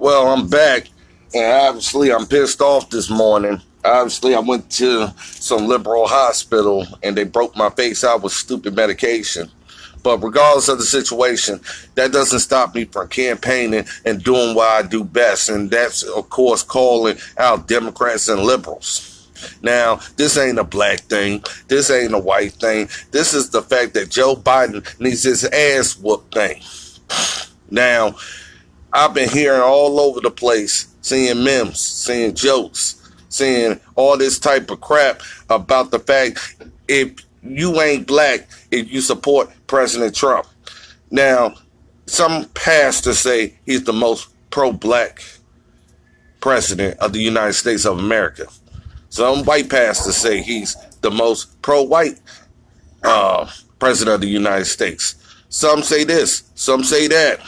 Well, I'm back, and obviously I'm pissed off this morning. Obviously, I went to some liberal hospital, and they broke my face out with stupid medication. But regardless of the situation, that doesn't stop me from campaigning and doing what I do best, and that's, of course, calling out Democrats and liberals. Now, this ain't a black thing. This ain't a white thing. This is the fact that Joe Biden needs his ass whooped thing. Now, I've been hearing all over the place, seeing memes, seeing jokes, seeing all this type of crap about the fact if you ain't black, if you support President Trump. Now, some pastors say he's the most pro-black president of the United States of America. Some white pastors say he's the most pro-white president of the United States. Some say this, some say that.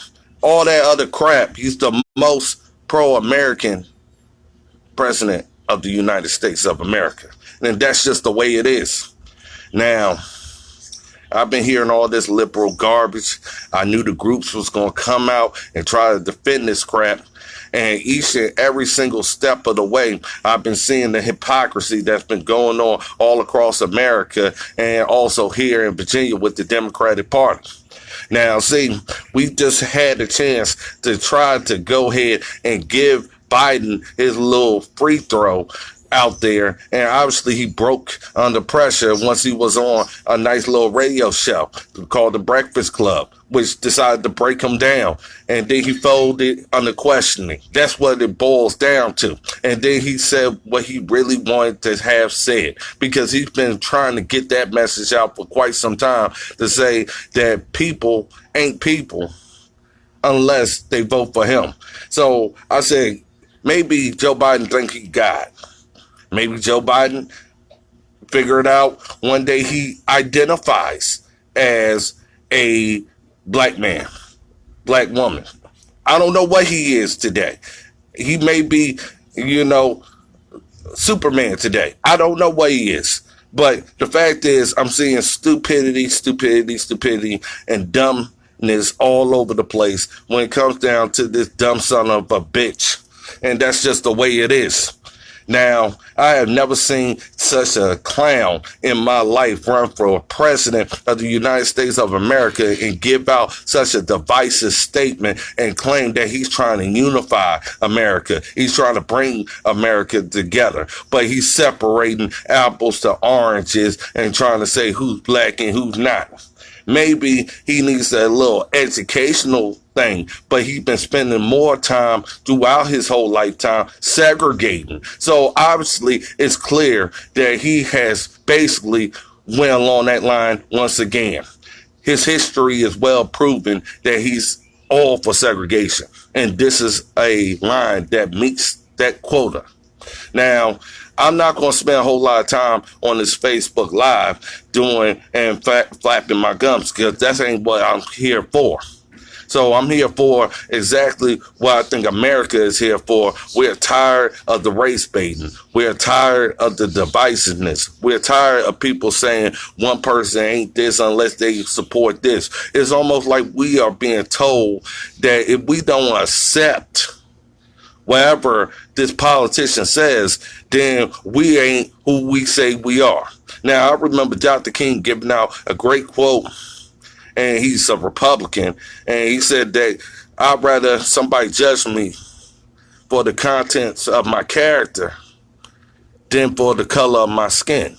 All that other crap. He's the most pro-American president of the United States of America. And that's just the way it is. Now, I've been hearing all this liberal garbage. I knew the groups was going to come out and try to defend this crap. And each and every single step of the way, I've been seeing the hypocrisy that's been going on all across America and also here in Virginia with the Democratic Party. Now, see, we just had a chance to try to go ahead and give Biden his little free throw out there, and obviously he broke under pressure once he was on a nice little radio show called The Breakfast Club, which decided to break him down, and then he folded under questioning. That's what it boils down to. And then he said what he really wanted to have said, because he's been trying to get that message out for quite some time, to say that people ain't people unless they vote for him. So I said, maybe Joe Biden think he got. Maybe Joe Biden figured out one day he identifies as a black man, black woman. I don't know what he is today. He may be, Superman today. I don't know what he is. But the fact is, I'm seeing stupidity, and dumbness all over the place when it comes down to this dumb son of a bitch. And that's just the way it is. Now, I have never seen such a clown in my life run for president of the United States of America and give out such a divisive statement and claim that he's trying to unify America. He's trying to bring America together, but he's separating apples to oranges and trying to say who's black and who's not. Maybe he needs a little educational thing, but he's been spending more time throughout his whole lifetime segregating. So obviously it's clear that he has basically went along that line once again. His history is well proven that he's all for segregation. And this is a line that meets that quota. Now, I'm not going to spend a whole lot of time on this Facebook Live doing and flapping my gums, because that ain't what I'm here for. So I'm here for exactly what I think America is here for. We're tired of the race baiting. We're tired of the divisiveness. We're tired of people saying one person ain't this unless they support this. It's almost like we are being told that if we don't accept whatever this politician says, then we ain't who we say we are. Now, I remember Dr. King giving out a great quote, and he's a Republican, and he said that I'd rather somebody judge me for the contents of my character than for the color of my skin.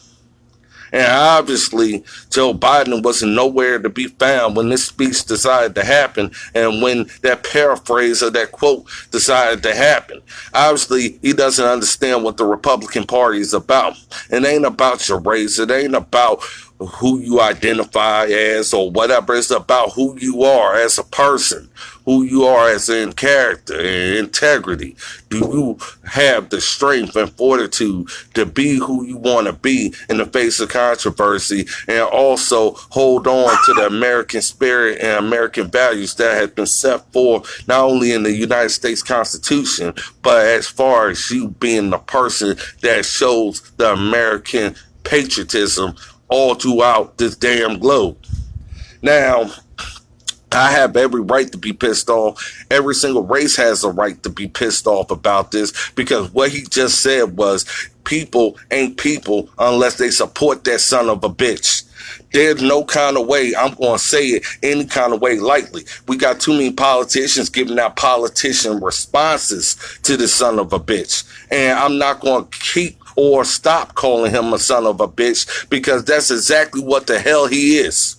And obviously, Joe Biden wasn't nowhere to be found when this speech decided to happen and when that paraphrase of that quote decided to happen. Obviously, he doesn't understand what the Republican Party is about. It ain't about your race. It ain't about who you identify as or whatever. It's about who you are as a person, who you are as in character and integrity. Do you have the strength and fortitude to be who you want to be in the face of controversy, and also hold on to the American spirit and American values that have been set forth not only in the United States Constitution, but as far as you being the person that shows the American patriotism all throughout this damn globe. Now, I have every right to be pissed off. Every single race has a right to be pissed off about this, because what he just said was people ain't people unless they support that son of a bitch. There's no kind of way I'm going to say it any kind of way lightly. We got too many politicians giving out politician responses to the son of a bitch. And I'm not going to keep or stop calling him a son of a bitch, because that's exactly what the hell he is.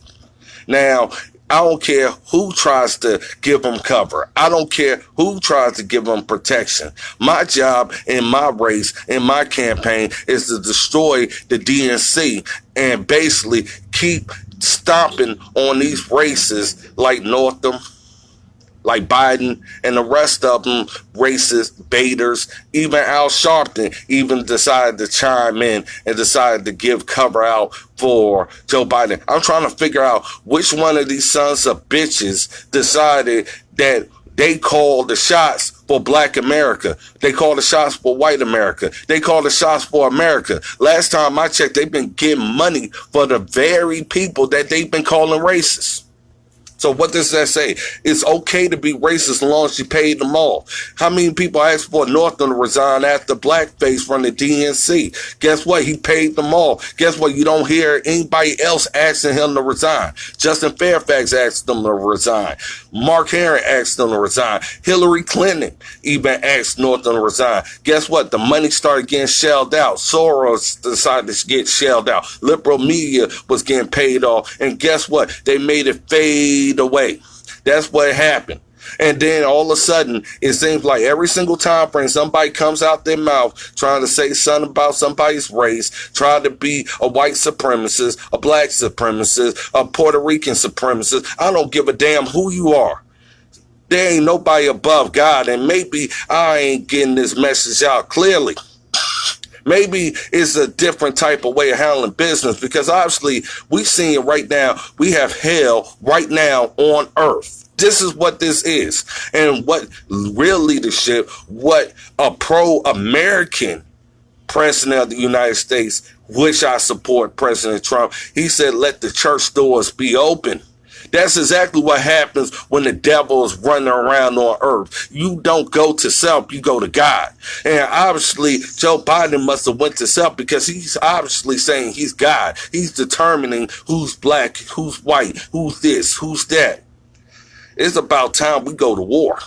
Now, I don't care who tries to give them cover. I don't care who tries to give them protection. My job in my race, in my campaign, is to destroy the DNC and basically keep stomping on these races like Northam, like Biden, and the rest of them racist baiters. Even Al Sharpton even decided to chime in and decided to give cover out for Joe Biden. I'm trying to figure out which one of these sons of bitches decided that they call the shots for Black America. They call the shots for white America. They call the shots for America. Last time I checked, they've been getting money for the very people that they've been calling racist. So what does that say? It's okay to be racist as long as you paid them off. How many people asked for Northam to resign after blackface from the DNC? Guess what? He paid them off. Guess what? You don't hear anybody else asking him to resign. Justin Fairfax asked them to resign. Mark Herring asked them to resign. Hillary Clinton even asked Northam to resign. Guess what? The money started getting shelled out. Soros decided to get shelled out. Liberal media was getting paid off. And guess what? They made it fade away. That's what happened. And then all of a sudden, it seems like every single time frame somebody comes out their mouth trying to say something about somebody's race, trying to be a white supremacist, a black supremacist, a Puerto Rican supremacist. I don't give a damn who you are. There ain't nobody above God. And maybe I ain't getting this message out clearly. Maybe it's a different type of way of handling business, because obviously we seeing right now, we have hell right now on earth. This is what this is. And what real leadership, what a pro-American president of the United States, which I support, President Trump, he said, let the church doors be open. That's exactly what happens when the devil is running around on earth. You don't go to self, you go to God. And obviously, Joe Biden must have went to self, because he's obviously saying he's God. He's determining who's black, who's white, who's this, who's that. It's about time we go to war.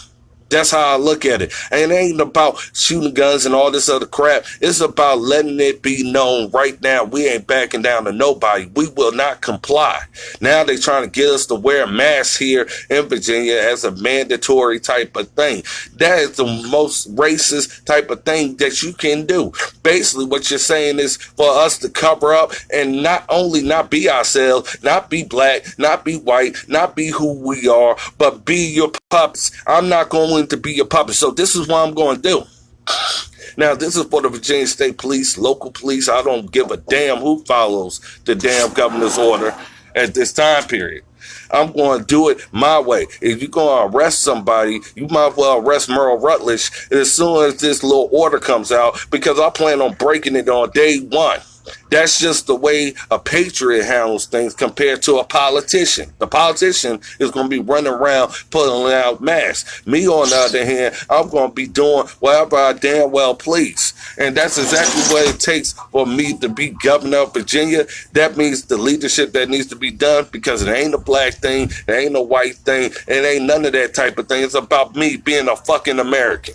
That's how I look at it. And it ain't about shooting guns and all this other crap. It's about letting it be known right now, we ain't backing down to nobody. We will not comply. Now they trying to get us to wear masks here in Virginia as a mandatory type of thing. That is the most racist type of thing that you can do. Basically, what you're saying is for us to cover up and not only not be ourselves, not be black, not be white, not be who we are, but be your puppets. I'm not going to be your puppet. So this is what I'm going to do. Now, this is for the Virginia State Police, local police. I don't give a damn who follows the damn governor's order at this time period. I'm going to do it my way. If you're going to arrest somebody, you might as well arrest Merle Rutledge as soon as this little order comes out, because I plan on breaking it on day one. That's just the way a patriot handles things compared to a politician. The politician is going to be running around pulling out masks. Me, on the other hand, I'm going to be doing whatever I damn well please. And that's exactly what it takes for me to be governor of Virginia. That means the leadership that needs to be done, because it ain't a black thing, it ain't a white thing, it ain't none of that type of thing. It's about me being a fucking American.